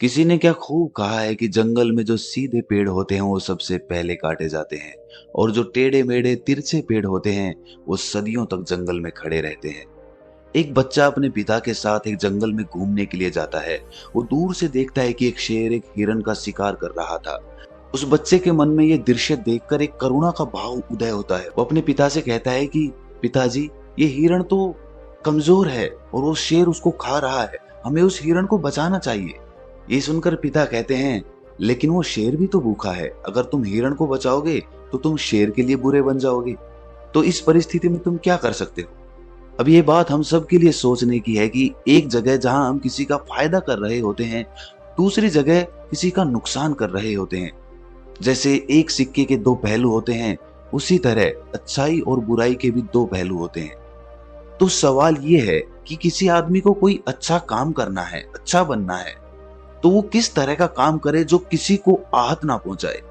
किसी ने क्या खूब कहा है कि जंगल में जो सीधे पेड़ होते हैं वो सबसे पहले काटे जाते हैं और जो टेढ़े मेढ़े तिरछे पेड़ होते हैं वो सदियों तक जंगल में खड़े रहते हैं। एक बच्चा अपने पिता के साथ एक जंगल में घूमने के लिए जाता है। वो दूर से देखता है कि एक शेर एक हिरण का शिकार कर रहा था। उस बच्चे के मन में ये दृश्य देखकर एक करुणा का भाव उदय होता है। वो अपने पिता से कहता है कि पिताजी, ये हिरण तो कमजोर है और वो शेर उसको खा रहा है, हमें उस हिरण को बचाना चाहिए। ये सुनकर पिता कहते हैं, लेकिन वो शेर भी तो भूखा है, अगर तुम हिरण को बचाओगे तो तुम शेर के लिए बुरे बन जाओगे। तो इस परिस्थिति में तुम क्या कर सकते हो? अब ये बात हम सब के लिए सोचने की है कि एक जगह जहां हम किसी का फायदा कर रहे होते हैं, दूसरी जगह किसी का नुकसान कर रहे होते हैं। जैसे एक सिक्के के दो पहलू होते हैं, उसी तरह अच्छाई और बुराई के भी दो पहलू होते हैं। तो सवाल ये है कि किसी आदमी को कोई अच्छा काम करना है, अच्छा बनना है, तो वो किस तरह का काम करे जो किसी को आहत ना पहुंचाए।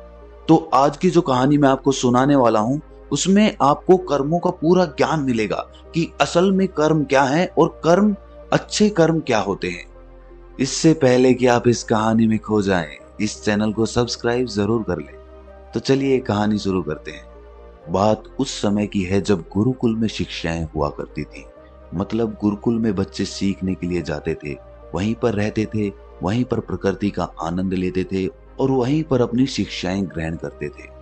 तो आज की जो कहानी मैं आपको सुनाने वाला हूं, उसमें आपको कर्मों का पूरा ज्ञान मिलेगा कि असल में कर्म क्या है और कर्म, अच्छे कर्म क्या होते हैं। इससे पहले कि आप इस कहानी में खो जाएं, इस चैनल को सब्सक्राइब जरूर कर लें। तो चलिए कहानी शुरू करते हैं। बात उस समय की है जब गुरुकुल में शिक्षाएं हुआ करती थी। मतलब गुरुकुल में बच्चे सीखने के लिए जाते थे, वहीं पर रहते थे, वहीं पर प्रकृति का आनंद लेते थे और वहीं पर अपनी शिक्षाएं ग्रहण करते थे।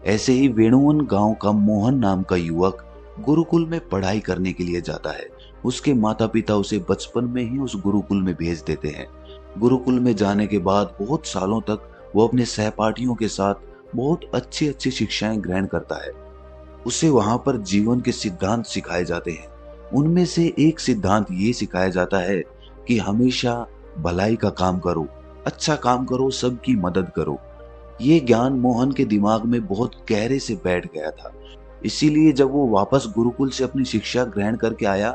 ऐसे ही वेणुवन गांव का मोहन नाम का युवक गुरुकुल में पढ़ाई करने के लिए जाता है। उसके माता पिता उसे बचपन में ही उस गुरुकुल में भेज देते हैं। गुरुकुल में जाने के बाद बहुत सालों तक वो अपने सहपाठियों के साथ बहुत अच्छी अच्छी शिक्षाएं ग्रहण करता है। उसे वहां पर जीवन के सिद्धांत सिखाए जाते हैं। उनमें से एक सिद्धांत ये सिखाया जाता है कि हमेशा भलाई का काम करो, अच्छा काम करो, सबकी मदद करो। ये ज्ञान मोहन के दिमाग में बहुत गहरे से बैठ गया था। इसीलिए जब वो वापस गुरुकुल से अपनी शिक्षा ग्रहण करके आया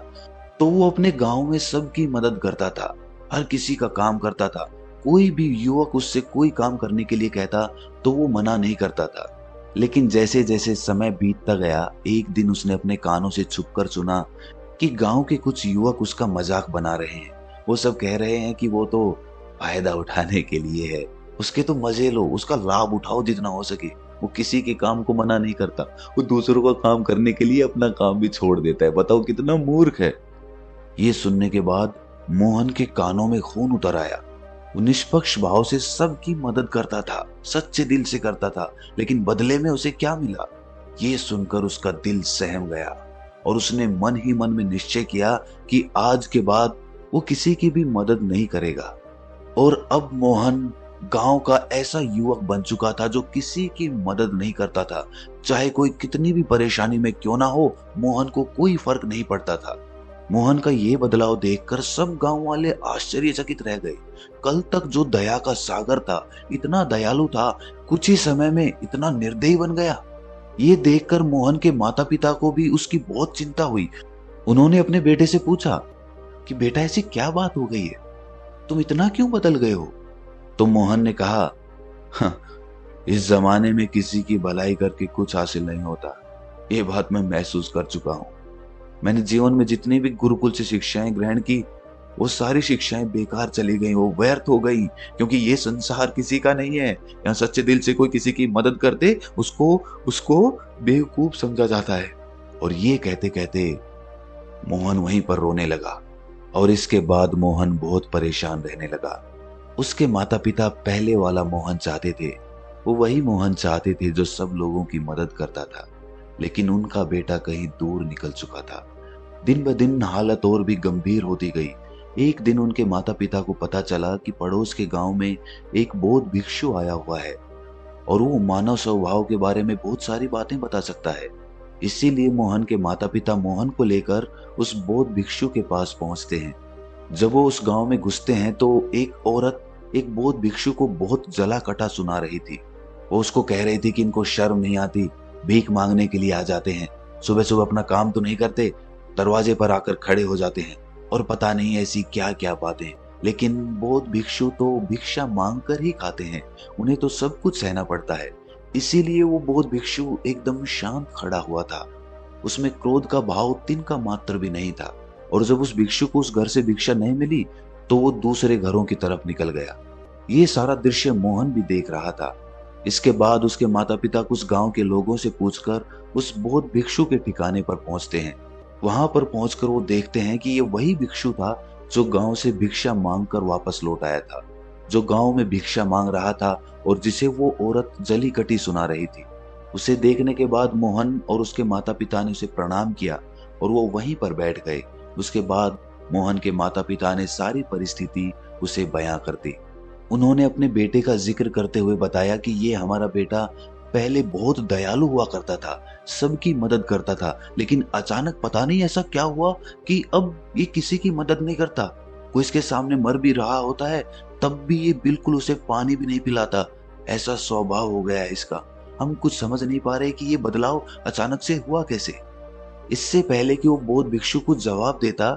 तो वो अपने गांव में सबकी मदद करता था, हर किसी का काम करता था। कोई भी युवक उससे कोई काम करने के लिए कहता तो वो मना नहीं करता था। लेकिन जैसे जैसे समय बीतता गया, एक दिन उसने अपने कानों से छुपकर सुना कि गांव के कुछ युवक उसका मजाक बना रहे हैं। वो सब कह रहे हैं कि वो तो फायदा उठाने के लिए है, उसके तो मजे लो, उसका लाभ उठाओ जितना हो सके। वो किसी के काम को मना नहीं करता, वो दूसरों का काम करने के लिए अपना काम भी छोड़ देता है। बताओ कितना मूर्ख है। ये सुनने के बाद मोहन के कानों में खून उतर आया। वो निष्पक्ष भाव से सबकी मदद करता था, सच्चे दिल से करता था, लेकिन बदले में उसे क्या मिला? ये सुनकर उसका दिल सहम गया और उसने मन ही मन में निश्चय किया कि आज के बाद वो किसी की भी मदद नहीं करेगा। और अब मोहन गांव का ऐसा युवक बन चुका था जो किसी की मदद नहीं करता था। चाहे कोई कितनी भी परेशानी में क्यों ना हो, मोहन को कोई फर्क नहीं पड़ता था। मोहन का ये बदलाव देखकर सब गांव वाले आश्चर्यचकित रह गए। कल तक जो दया का सागर था, इतना दयालु था, कुछ ही समय में इतना निर्दयी बन गया। ये देखकर मोहन के माता पिता को भी उसकी बहुत चिंता हुई। उन्होंने अपने बेटे से पूछा कि बेटा, ऐसी क्या बात हो गई है, तुम इतना क्यों बदल गए हो? तो मोहन ने कहा, "हाँ, इस जमाने में किसी की भलाई करके कुछ हासिल नहीं होता। ये बात मैं महसूस कर चुका हूँ। मैंने जीवन में जितनी भी गुरुकुल से शिक्षाएं ग्रहण की, वो सारी शिक्षाएं बेकार चली गई, वो व्यर्थ हो गई, क्योंकि ये संसार किसी का नहीं है। यहाँ सच्चे दिल से कोई किसी की मदद कर दे, उसको उसको बेवकूफ समझा जाता है।" और ये कहते कहते मोहन वहीं पर रोने लगा और इसके बाद मोहन बहुत परेशान रहने लगा। उसके माता पिता पहले वाला मोहन चाहते थे, वो वही मोहन चाहते थे जो सब लोगों की मदद करता था। लेकिन उनका बेटा कहीं दूर निकल चुका था। दिन ब दिन हालत और भी गंभीर होती गई। एक दिन उनके माता पिता को पता चला कि पड़ोस के गांव में एक बौद्ध भिक्षु आया हुआ है और वो मानव स्वभाव के बारे में बहुत सारी बातें बता सकता है। इसीलिए मोहन के माता पिता मोहन को लेकर उस बौद्ध भिक्षु के पास पहुंचते हैं। जब वो उस गांव में घुसते हैं तो एक औरत एक बौद्ध भिक्षु को बहुत जला कटा सुना रही थी। वो उसको कह रही थी कि इनको शर्म नहीं आती, भीख मांगने के लिए आ जाते हैं, सुबह सुबह अपना काम तो नहीं करते, दरवाजे पर आकर खड़े हो जाते हैं और पता नहीं ऐसी क्या क्या बातें। लेकिन बौद्ध भिक्षु तो भिक्षा मांग कर ही खाते हैं, उन्हें तो सब कुछ सहना पड़ता है। इसीलिए वो बौद्ध भिक्षु एकदम शांत खड़ा हुआ था, उसमें क्रोध का भाव तिनका मात्र भी नहीं था। और जब उस भिक्षु को उस घर से भिक्षा नहीं मिली तो वो दूसरे घरों की तरफ निकल गया। ये सारा दृश्य मोहन भी देख रहा था। इसके बाद उसके माता पिता कुछ गांव के लोगों से पूछकर उस बौद्ध भिक्षु के ठिकाने पर पहुंचते हैं। वहां पर पहुंचकर वो देखते हैं कि ये वही भिक्षु था जो गांव से भिक्षा मांगकर वापस लौट आया था, जो गांव में भिक्षा मांग रहा था और जिसे वो औरत जली कटी सुना रही थी। उसे देखने के बाद मोहन और उसके माता पिता ने उसे प्रणाम किया और वो वहीं पर बैठ गए। उसके बाद मोहन के माता पिता ने सारी परिस्थिति उसे बयां कर दी। उन्होंने अपने बेटे का जिक्र करते हुए बताया कि ये हमारा बेटा पहले बहुत दयालु हुआ करता था, सबकी मदद करता था, लेकिन अचानक पता नहीं ऐसा क्या हुआ कि अब ये किसी की मदद नहीं करता। कोई इसके सामने मर भी रहा होता है तब भी ये बिल्कुल उसे पानी भी नहीं पिलाता। ऐसा स्वभाव हो गया है इसका। हम कुछ समझ नहीं पा रहे कि ये बदलाव अचानक से हुआ कैसे। इससे पहले कि वो बौद्ध भिक्षु को जवाब देता,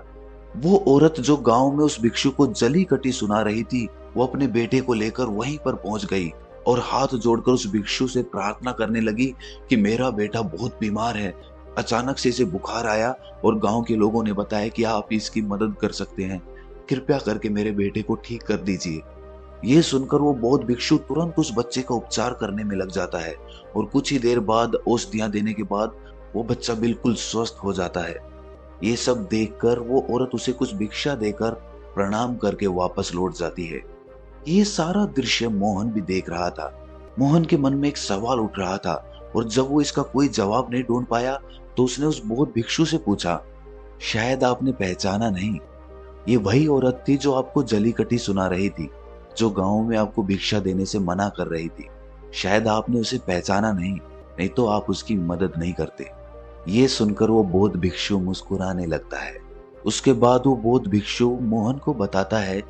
वो औरत जो गांव में उस भिक्षु को जली कटी सुना रही थी, वो अपने बेटे को लेकर वहीं पर पहुंच गई और हाथ जोड़कर उस भिक्षु से प्रार्थना करने लगी कि मेरा बेटा बहुत बीमार है, अचानक से इसे बुखार आया और गांव के लोगों ने बताया कि आप इसकी मदद कर सकते हैं, कृपया करके मेरे बेटे को ठीक कर दीजिए। ये सुनकर वो बौद्ध भिक्षु तुरंत उस बच्चे का उपचार करने में लग जाता है और कुछ ही देर बाद औषधियां देने के बाद वो बच्चा बिल्कुल स्वस्थ हो जाता है। ये सब देखकर वो औरत उसे कुछ भिक्षा देकर प्रणाम करके वापस लौट जाती है। ये सारा दृश्य मोहन भी देख रहा था। मोहन के मन में एक सवाल उठ रहा था और जब वो इसका कोई जवाब नहीं ढूंढ पाया तो उसने उस बौद्ध भिक्षु से पूछा, शायद आपने पहचाना नहीं, ये वही औरत थी जो आपको जली कटी सुना रही थी, जो गांव में आपको भिक्षा देने से मना कर रही थी। शायद आपने उसे पहचाना नहीं तो आप उसकी मदद नहीं करते। ये सुनकर वो बौद्ध भिक्षु मुस्कुराने लगता है। उसके बाद वो बौद्ध भिक्षु मोहन को बताता है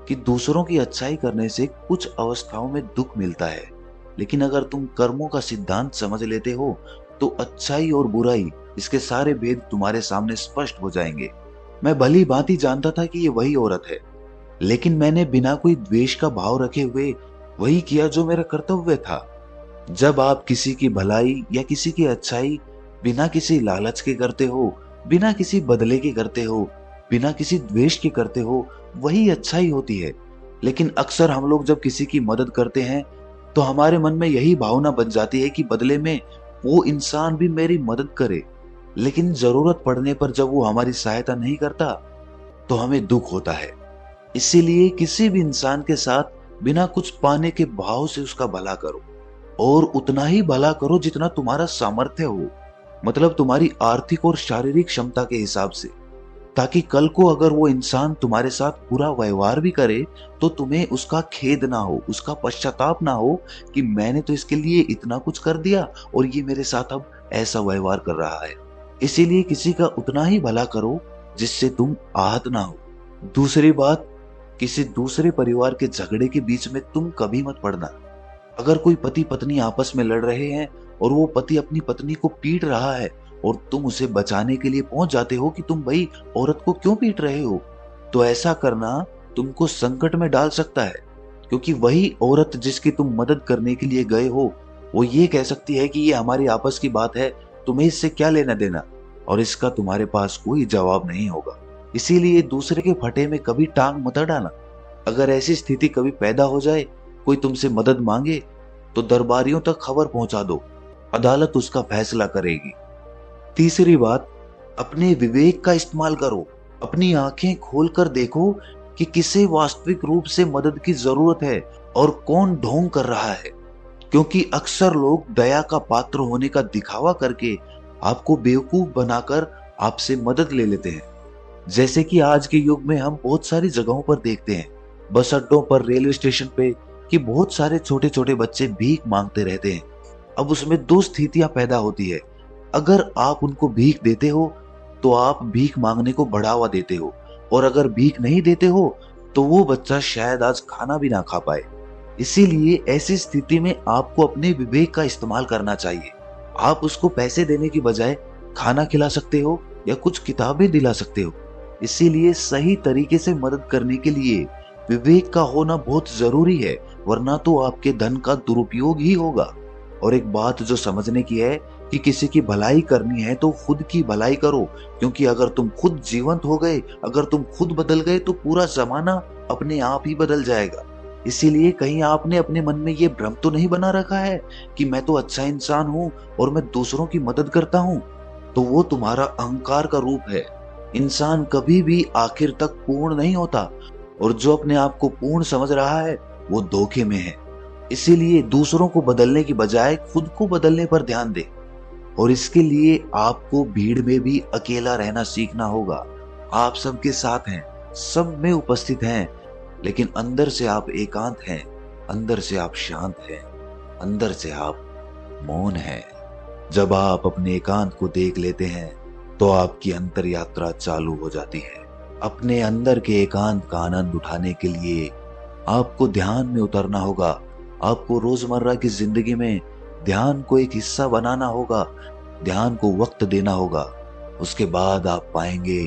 कि दूसरों की अच्छाई करने से कुछ अवस्थाओं में दुख मिलता है, लेकिन अगर तुम कर्मों का सिद्धांत समझ लेते हो तो अच्छाई और बुराई, इसके सारे भेद तुम्हारे सामने स्पष्ट हो जाएंगे। मैं भली भांति जानता था कि ये वही औरत है, लेकिन मैंने बिना कोई द्वेष का भाव रखे हुए वही किया जो मेरा कर्तव्य था। जब आप किसी की भलाई या किसी की अच्छाई बिना किसी लालच के करते हो, बिना किसी बदले के करते हो, बिना किसी द्वेष के करते हो, वही अच्छाई होती है। लेकिन अक्सर हम लोग जब किसी की मदद करते हैं तो हमारे मन में यही भावना बन जाती है कि बदले में वो इंसान भी मेरी मदद करे, लेकिन जरूरत पड़ने पर जब वो हमारी सहायता नहीं करता तो हमें दुख होता है। इसीलिए किसी भी इंसान के साथ बिना कुछ पाने के भाव से उसका भला करो और उतना ही भला करो जितना तुम्हारा सामर्थ्य हो, मतलब तुम्हारी आर्थिक और शारीरिक क्षमता के हिसाब से, ताकि कल को अगर वो इंसान तुम्हारे साथ बुरा व्यवहार भी करे तो तुम्हें उसका खेद ना हो, उसका पश्चाताप ना हो कि मैंने तो इसके लिए इतना कुछ कर दिया और ये मेरे साथ अब ऐसा व्यवहार कर रहा है। इसीलिए किसी का उतना ही भला करो जिससे तुम आहत ना हो। दूसरी बात, किसी दूसरे परिवार के झगड़े के बीच में तुम कभी मत पड़ना। अगर कोई पति पत्नी आपस में लड़ रहे हैं और वो पति अपनी पत्नी को पीट रहा है और तुम उसे बचाने के लिए पहुंच जाते हो कि तुम भाई औरत को क्यों पीट रहे हो, तो ऐसा करना तुमको संकट में डाल सकता है, क्योंकि वही औरत जिसकी तुम मदद करने के लिए गए हो वो ये कह सकती है कि ये हमारी आपस की बात है, तुम्हें इससे क्या लेना देना, और इसका तुम्हारे पास कोई जवाब नहीं होगा। इसीलिए दूसरे के फटे में कभी टांग मत डालना। अगर ऐसी स्थिति कभी पैदा हो जाए, कोई तुमसे मदद मांगे तो दरबारियों तक खबर पहुंचा दो, अदालत उसका फैसला करेगी। तीसरी बात, अपने विवेक का इस्तेमाल करो। अपनी आंखें खोलकर देखो कि किसे वास्तविक रूप से मदद की जरूरत है और कौन ढोंग कर रहा है, क्योंकि अक्सर लोग दया का पात्र होने का दिखावा करके आपको बेवकूफ बनाकर आपसे मदद ले लेते हैं। जैसे कि आज के युग में हम बहुत सारी जगहों पर देखते हैं, बस अड्डों पर, रेलवे स्टेशन पे, कि बहुत सारे छोटे छोटे बच्चे भीख मांगते रहते हैं। अब उसमें दो स्थितियां पैदा होती है। अगर आप उनको भीख देते हो तो आप भीख मांगने को बढ़ावा देते हो, और अगर भीख नहीं देते हो तो वो बच्चा शायद आज खाना भी ना खा पाए। इसीलिए ऐसी स्थिति में आपको अपने विवेक का इस्तेमाल करना चाहिए। आप उसको पैसे देने की बजाय खाना खिला सकते हो या कुछ किताबें दिला सकते हो। इसीलिए सही तरीके से मदद करने के लिए विवेक का होना बहुत जरूरी है, वरना तो आपके धन का दुरुपयोग ही होगा। और एक बात जो समझने की है कि किसी की भलाई करनी है तो खुद की भलाई करो, क्योंकि अगर तुम खुद जीवंत हो गए, अगर तुम खुद बदल गए तो पूरा जमाना अपने आप ही बदल जाएगा। इसीलिए कहीं आपने अपने मन में ये भ्रम तो नहीं बना रखा है कि मैं तो अच्छा इंसान हूं और मैं दूसरों की मदद करता हूं। तो वो तुम्हारा अहंकार का रूप है। इंसान कभी भी आखिर तक पूर्ण नहीं होता, और जो अपने आप को पूर्ण समझ रहा है वो धोखे में है। इसीलिए दूसरों को बदलने की बजाय खुद को बदलने पर ध्यान दे। और इसके लिए आपको भीड़ में भी अकेला रहना सीखना होगा। आप सबके साथ हैं, सब में उपस्थित हैं, लेकिन अंदर से आप एकांत हैं, अंदर से आप शांत हैं, अंदर से आप मौन हैं। जब आप अपने एकांत को देख लेते हैं तो आपकी अंतर यात्रा चालू हो जाती है। अपने अंदर के एकांत का आनंद उठाने के लिए आपको ध्यान में उतरना होगा। आपको रोजमर्रा की जिंदगी में ध्यान को एक हिस्सा बनाना होगा, ध्यान को वक्त देना होगा। उसके बाद आप पाएंगे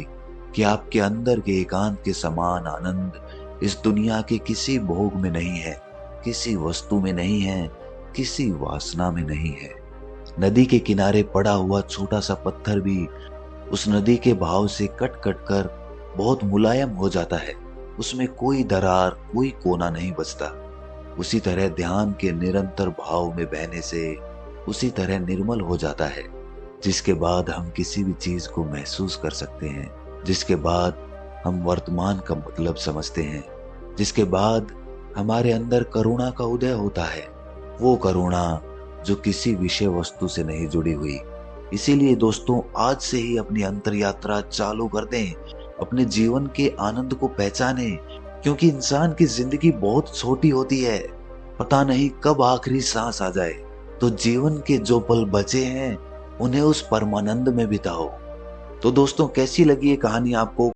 कि आपके अंदर के एकांत के समान आनंद इस दुनिया के किसी भोग में नहीं है, किसी वस्तु में नहीं है, किसी वासना में नहीं है। नदी के किनारे पड़ा हुआ छोटा सा पत्थर भी उस नदी के बहाव से कट कट कर बहुत मुलायम हो जाता है। उसमें कोई दरार, कोई कोना नहीं बचता। उसी तरह ध्यान के निरंतर भाव में बहने से उसी तरह निर्मल हो जाता है, जिसके बाद हम किसी भी चीज को महसूस कर सकते हैं, जिसके बाद हम वर्तमान का मतलब समझते हैं, जिसके बाद हमारे अंदर करुणा का उदय होता है। वो करुणा जो किसी विषय वस्तु से नहीं जुड़ी हुई। इसीलिए दोस्तों, आज से ही अपनी अंतर यात्रा चालू कर दें, अपने जीवन के आनंद को पहचाने, क्योंकि इंसान की जिंदगी बहुत छोटी होती है। पता नहीं कब आखिरी सांस आ जाए। तो जीवन के जो पल बचे हैं उन्हें उस परमानंद में बिताओ। तो दोस्तों, कैसी लगी ये कहानी आपको?